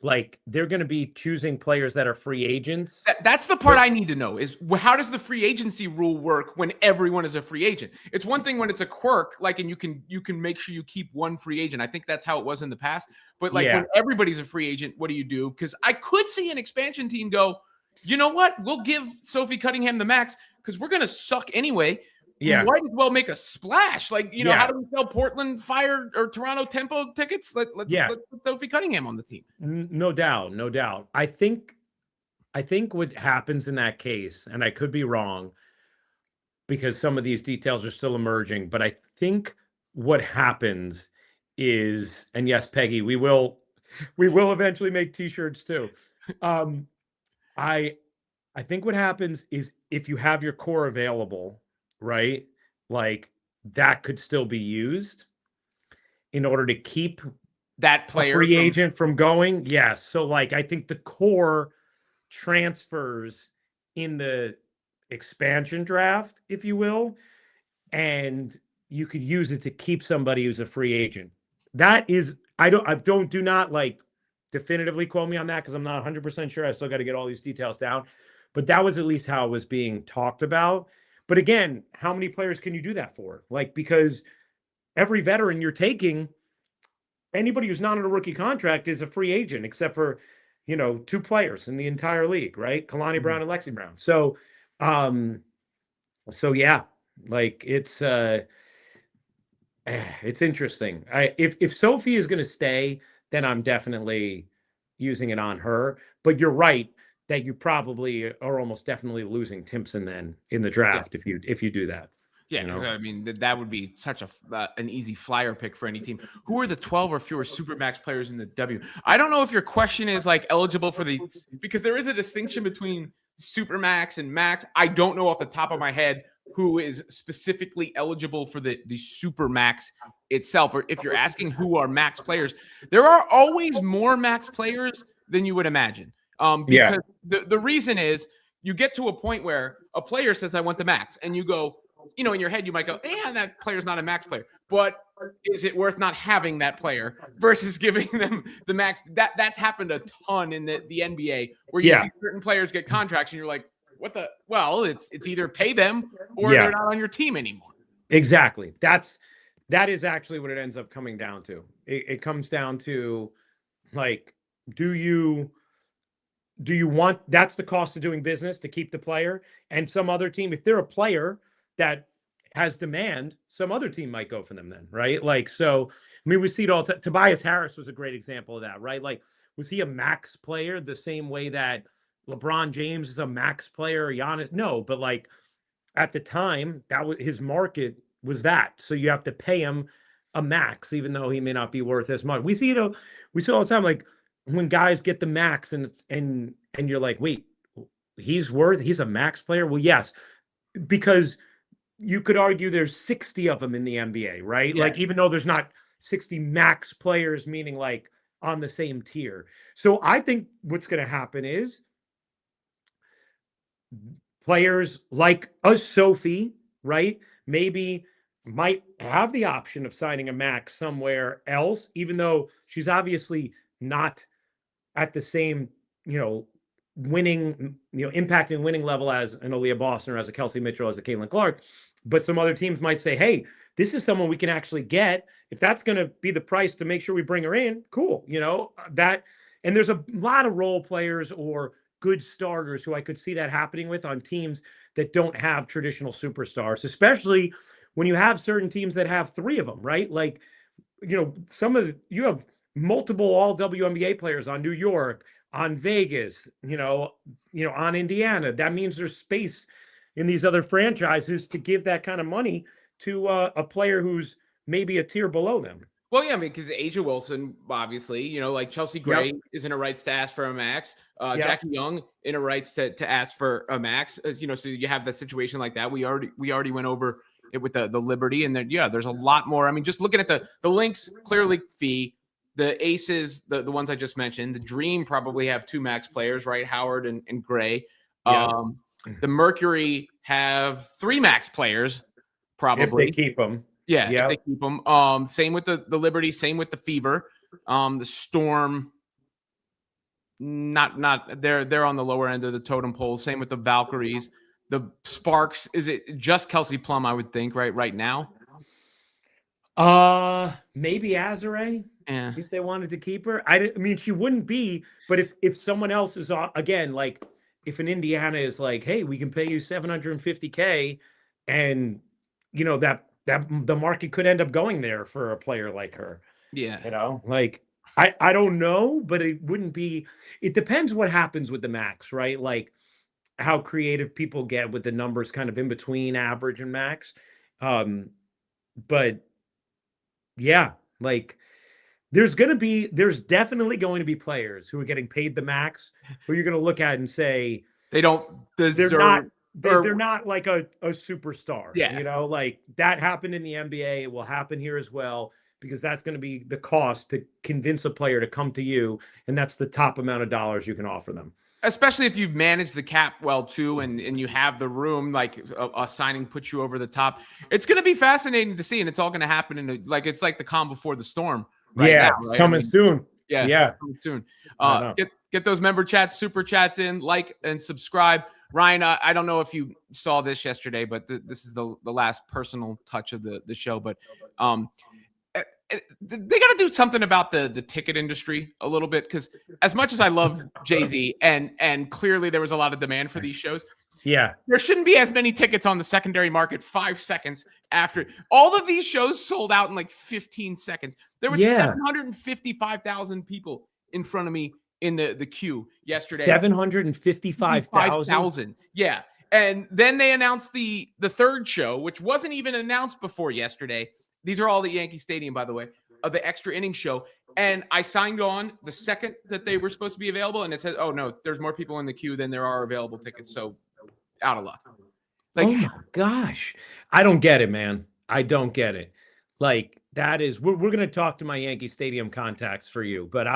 Like, they're going to be choosing players that are free agents.
That's the part I need to know is how does the free agency rule work when everyone is a free agent? It's one thing when it's a quirk, like, and you can make sure you keep one free agent. I think that's how it was in the past. But like when everybody's a free agent, what do you do? Because I could see an expansion team go, you know what? We'll give Sophie Cunningham the max because we're going to suck anyway.
Yeah.
Might as well make a splash. Like, you know, how do we sell Portland Fire or Toronto Tempo tickets? Let's put Sophie Cunningham on the team.
No doubt. No doubt. I think what happens in that case, and I could be wrong because some of these details are still emerging, but I think what happens is, and yes, Peggy, we will eventually make t-shirts too. I think what happens is if you have your core available, right? Like, that could still be used in order to keep
that player
free agent from going. Yes. So, like, I think the core transfers in the expansion draft, if you will, and you could use it to keep somebody who's a free agent. That is, do not like definitively quote me on that because I'm not 100% sure. I still got to get all these details down, but that was at least how it was being talked about. But again, how many players can you do that for? Like, because every veteran you're taking, anybody who's not on a rookie contract is a free agent, except for, you know, 2 players in the entire league, right? Kalani Brown and Lexi Brown. So, yeah, like it's interesting. If Sophie is going to stay, then I'm definitely using it on her. But you're right that you probably are almost definitely losing Timpson then in the draft if you do that.
Yeah, because I mean that would be such an easy flyer pick for any team. Who are the 12 or fewer Supermax players in the W? I don't know if your question is like eligible for because there is a distinction between Supermax and Max. I don't know off the top of my head who is specifically eligible for the Supermax itself, or if you're asking who are Max players, there are always more Max players than you would imagine. Because the reason is you get to a point where a player says, I want the max. And you go, you know, in your head, you might go, that player's not a max player. But is it worth not having that player versus giving them the max? That's happened a ton in the NBA where you see certain players get contracts and you're like, what the? Well, it's either pay them or they're not on your team anymore.
Exactly. That is actually what it ends up coming down to. It comes down to, like, do you want, that's the cost of doing business, to keep the player, and some other team, if they're a player that has demand, some other team might go for them then, right? Like, so, I mean, we see it all. Tobias Harris was a great example of that, right? Like, was he a max player the same way that LeBron James is a max player? Giannis? No, but like at the time, that was his market was that. So you have to pay him a max, even though he may not be worth as much. We see it all the time. Like, when guys get the max and you're like, wait, he's a max player? Well, yes, because you could argue there's 60 of them in the NBA, right? Yeah. Like, even though there's not 60 max players, meaning like on the same tier. So I think what's going to happen is players like a Sophie, right, maybe might have the option of signing a max somewhere else, even though she's obviously not at the same, you know, winning, impacting winning level as an Aaliyah Boston or as a Kelsey Mitchell, as a Caitlin Clark. But some other teams might say, hey, this is someone we can actually get. If that's going to be the price to make sure we bring her in, cool. That, and there's a lot of role players or good starters who I could see that happening with on teams that don't have traditional superstars, especially when you have certain teams that have 3 of them, right? Like, you have multiple all WNBA players on New York, on Vegas, on Indiana. That means there's space in these other franchises to give that kind of money to a player who's maybe a tier below them.
Well, yeah, I mean, because Asia Wilson, obviously, like Chelsea Gray is in a rights to ask for a max. Jackie Young in a rights to ask for a max. So you have that situation like that. We already went over it with the Liberty, and then there's a lot more. I mean, just looking at the Lynx, clearly fee. The Aces, the ones I just mentioned, the Dream probably have 2 max players, right? Howard and Gray. The Mercury have 3 max players, probably.
If they keep them.
Yeah, if they keep them. Same with the Liberty, same with the Fever. The Storm, not they're on the lower end of the totem pole. Same with the Valkyries. The Sparks, is it just Kelsey Plum, I would think, right now?
Maybe Azare.
Yeah.
If they wanted to keep her. I mean, she wouldn't be, but if someone else is, again, like if an Indiana is like, hey, we can pay you $750K, and that the market could end up going there for a player like her.
Yeah.
Like I don't know, but it wouldn't be, it depends what happens with the max, right? Like how creative people get with the numbers kind of in between average and max. But yeah, like there's definitely going to be players who are getting paid the max who you're going to look at and say
they don't deserve.
They're not like a superstar.
Yeah.
Like that happened in the NBA. It will happen here as well, because that's going to be the cost to convince a player to come to you. And that's the top amount of dollars you can offer them.
Especially if you've managed the cap well too, and you have the room, like a signing puts you over the top. It's going to be fascinating to see, and it's all going to happen it's like the calm before the storm. Right now,
it's coming soon.
Yeah, coming soon. Get those member chats, super chats in, like and subscribe. Ryan, I don't know if you saw this yesterday, but this is the last personal touch of the show. But they got to do something about the ticket industry a little bit, because as much as I love Jay-Z and clearly there was a lot of demand for these shows.
Yeah,
there shouldn't be as many tickets on the secondary market 5 seconds after. All of these shows sold out in like 15 seconds. There was 755,000 people in front of me in the queue yesterday.
755,000?
Yeah. And then they announced the third show, which wasn't even announced before yesterday. These are all at Yankee Stadium, by the way, of the extra inning show. And I signed on the second that they were supposed to be available, and it said, oh, no, there's more people in the queue than there are available tickets. So out of luck.
Like, oh my gosh. I don't get it, man. I don't get it. Like, that is, we're going to talk to my Yankee Stadium contacts for you, but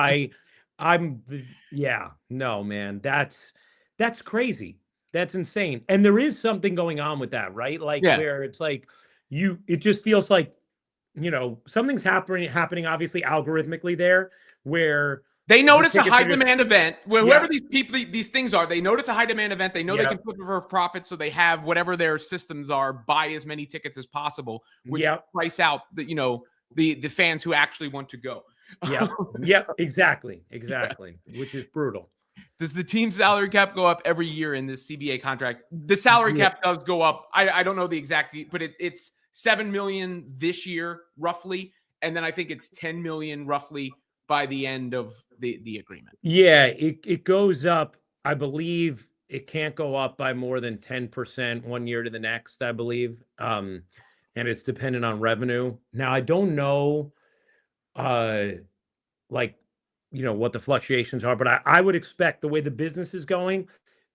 no, man, that's crazy. That's insane. And there is something going on with that, right? Like where it's like it just feels like, something's happening obviously algorithmically there, where
they notice a high demand event. Whoever these people, these things are, they notice a high demand event. They know they can flip it for profit, so they have whatever their systems are, buy as many tickets as possible, which price out the fans who actually want to go.
Exactly. Which is brutal.
Does the team salary cap go up every year in this CBA contract? The salary cap does go up. I don't know the exact, but it's $7 million this year roughly, and then I think it's $10 million roughly by the end of the agreement.
Yeah, it goes up. I believe it can't go up by more than 10% one year to the next, I believe. And it's dependent on revenue. Now, I don't know what the fluctuations are, but I would expect, the way the business is going,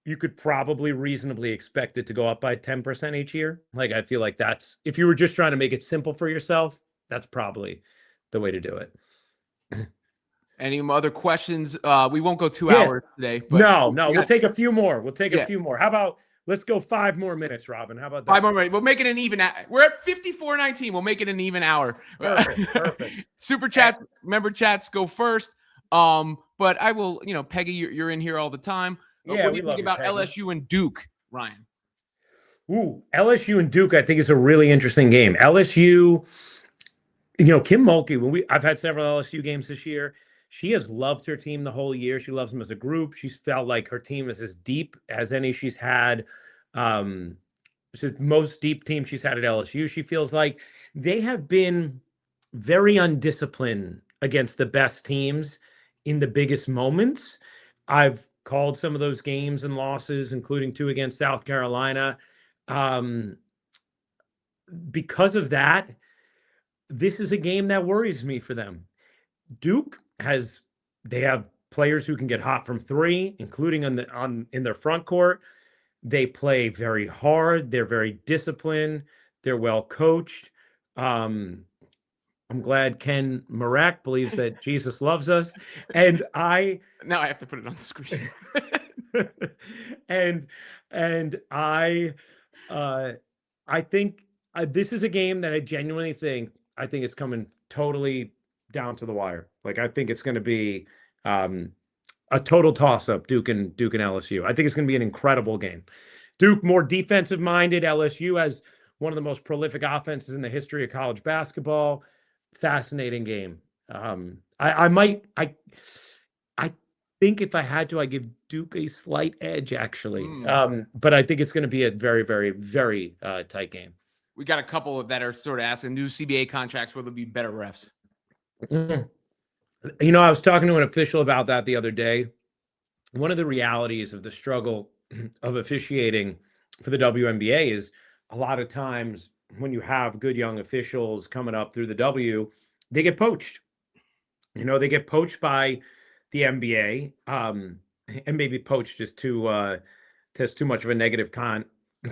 you could probably reasonably expect it to go up by 10% each year. Like, I feel like that's, if you were just trying to make it simple for yourself, that's probably the way to do it.
Any other questions? We won't go 2 hours today. But
no, we'll take a few more. A few more. How about, let's go 5 more minutes, Robin? How about that?
5 more minutes. We'll make it an even. We're at 54:19. We'll make it an even hour.
Perfect.
Super chat, member chats go first. But I will, Peggy, you're in here all the time.
Yeah,
What do
we
you think
love you,
about
Peggy.
LSU and Duke, Ryan?
Ooh, LSU and Duke, I think is a really interesting game. LSU, Kim Mulkey, I've had several LSU games this year. She has loved her team the whole year. She loves them as a group. She's felt like her team is as deep as any she's had. It's the most deep team she's had at LSU. She feels like they have been very undisciplined against the best teams in the biggest moments. I've called some of those games and losses, including 2 against South Carolina. Um, because of that, this is a game that worries me for them. They have players who can get hot from 3, including in their front court. They play very hard. They're very disciplined. They're well coached. I'm glad Ken Marak believes that Jesus loves us. And
now I have to put it on the screen.
and I think this is a game that I genuinely think it's coming totally down to the wire. Like I think it's going to be a total toss-up, Duke and LSU. I think it's going to be an incredible game. Duke more defensive minded. LSU has one of the most prolific offenses in the history of college basketball. Fascinating game. I think if I had to, I give Duke a slight edge actually. But I think it's going to be a very, very, very tight game.
We got a couple that are sort of asking new CBA contracts, will there be better refs?
I was talking to an official about that the other day. One of the realities of the struggle of officiating for the WNBA is a lot of times when you have good young officials coming up through the W, they get poached. They get poached by the NBA, and maybe poached is too much of a negative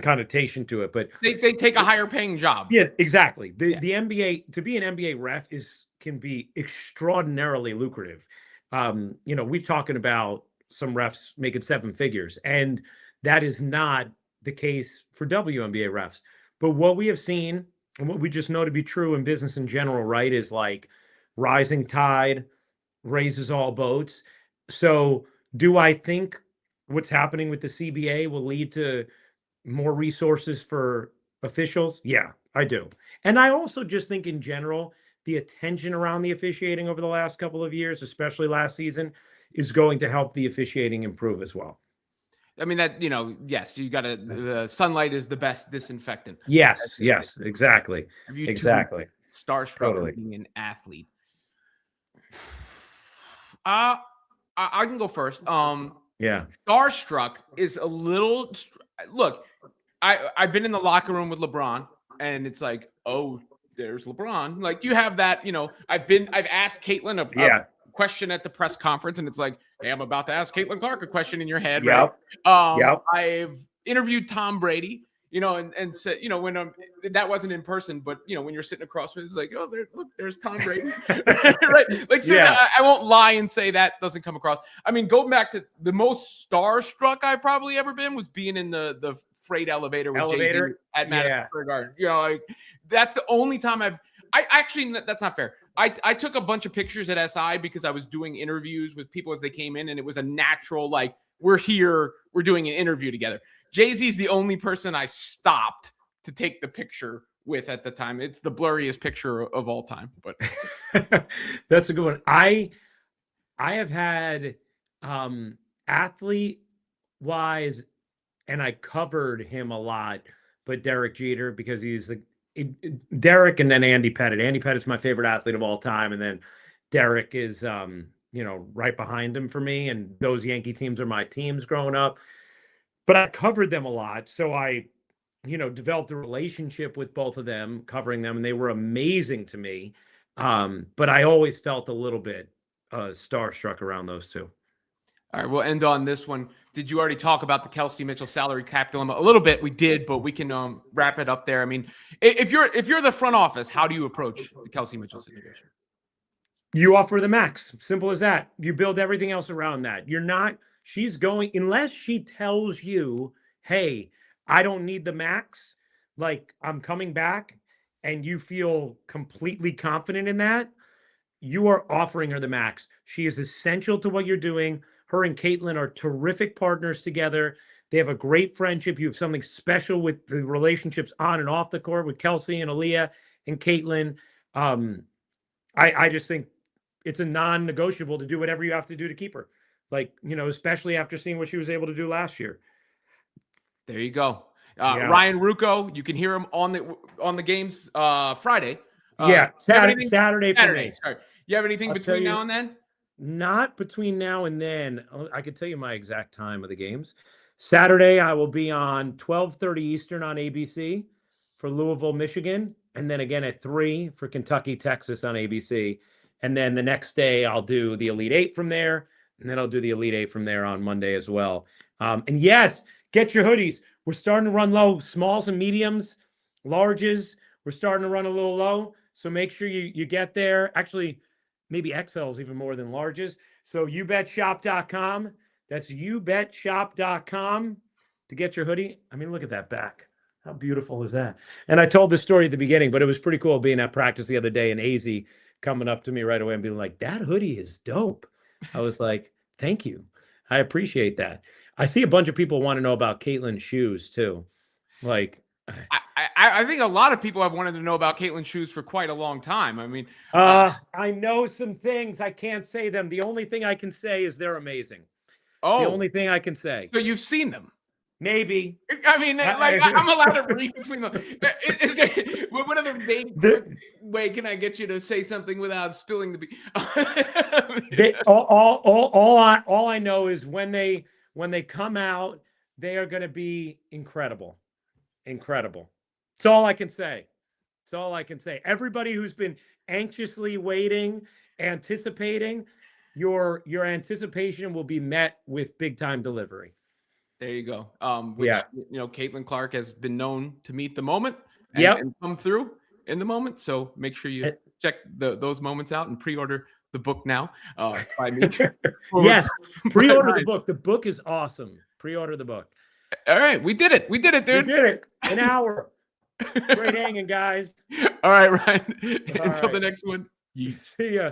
connotation to it, but
they take a higher paying job.
Yeah, exactly. The NBA, to be an NBA ref can be extraordinarily lucrative. We're talking about some refs making 7 figures, and that is not the case for WNBA refs. But what we have seen and what we just know to be true in business in general, right, is like rising tide raises all boats. So do I think what's happening with the CBA will lead to more resources for officials? Yeah, I do. And I also just think in general, the attention around the officiating over the last couple of years, especially last season, is going to help the officiating improve as well.
I mean, that, yes, you got to, sunlight is the best disinfectant.
Yes, exactly.
Exactly. Starstruck totally. Being an athlete. I can go first.
Yeah.
Starstruck is a little, look, I've been in the locker room with LeBron, and it's like, oh, there's LeBron. Like you have that, I've asked Caitlin a question at the press conference, and it's like, hey, I'm about to ask Caitlin Clark a question in your head, right? I've interviewed Tom Brady, and said, when that wasn't in person, but when you're sitting across from it, it's like, oh, there's Tom Brady, right? Like, so I won't lie and say that doesn't come across. I mean, going back to the most starstruck I've probably ever been was being in the freight elevator with Jay-Z at Madison Square Garden. Like that's the only time I actually, that's not fair. I took a bunch of pictures at SI because I was doing interviews with people as they came in, and it was a natural, like, we're here, we're doing an interview together. Jay-Z's the only person I stopped to take the picture with at the time. It's the blurriest picture of all time, but
that's a good one. I have had athlete wise, and I covered him a lot, but Derek Jeter, because he's Derek and then Andy Pettitte. Andy Pettitte's my favorite athlete of all time, and then Derek is right behind him for me, and those Yankee teams are my teams growing up. But I covered them a lot, so I developed a relationship with both of them, covering them, and they were amazing to me. But I always felt a little bit starstruck around those two.
All right, we'll end on this one. Did you already talk about the Kelsey Mitchell salary cap dilemma? A little bit, we did, but we can wrap it up there. I mean, if you're the front office, how do you approach the Kelsey Mitchell situation?
You offer the max. Simple as that. You build everything else around that. She's going, unless she tells you, hey, I don't need the max, like I'm coming back, and you feel completely confident in that, you are offering her the max. She is essential to what you're doing. Her and Caitlin are terrific partners together. They have a great friendship. You have something special with the relationships on and off the court with Kelsey and Aaliyah and Caitlin. I just think it's a non-negotiable to do whatever you have to do to keep her. Like, especially after seeing what she was able to do last year.
There you go. Ryan Ruocco, you can hear him on the games Friday.
Saturday for me.
Sorry. You have anything between now and then?
Not between now and then. I could tell you my exact time of the games. Saturday, I will be on 12:30 Eastern on ABC for Louisville, Michigan. And then again at 3 for Kentucky, Texas on ABC. And then the next day, I'll do the Elite Eight from there. And then I'll do the Elite Eight from there on Monday as well. And yes, get your hoodies. We're starting to run low. Smalls and mediums, larges. We're starting to run a little low. So make sure you get there. Actually, maybe XLs even more than larges. So youbetshop.com. That's youbetshop.com to get your hoodie. I mean, look at that back. How beautiful is that? And I told this story at the beginning, but it was pretty cool being at practice the other day and AZ coming up to me right away and being like, that hoodie is dope. I was like, thank you. I appreciate that. I see a bunch of people want to know about Caitlin's shoes too. Like,
I think a lot of people have wanted to know about Caitlin's shoes for quite a long time. I mean,
I know some things. I can't say them. The only thing I can say is they're amazing.
Oh,
the only thing I can say.
So you've seen them?
Maybe.
I mean, like I'm allowed to read between them. What other vague way can I get you to say something without spilling the beans?
All I know is when they come out, they are going to be incredible. Incredible. That's all I can say. That's all I can say. Everybody who's been anxiously waiting, anticipating, your anticipation will be met with big time delivery.
There you go. Caitlin Clark has been known to meet the moment and come through in the moment. So make sure you check those moments out and pre-order the book now. By me.
Yes, pre-order the book. The book is awesome. Pre-order the book.
All right, we did it. We did it, dude.
We did it. An hour. Great hanging, guys.
All right, Ryan. Until the next one.
See ya.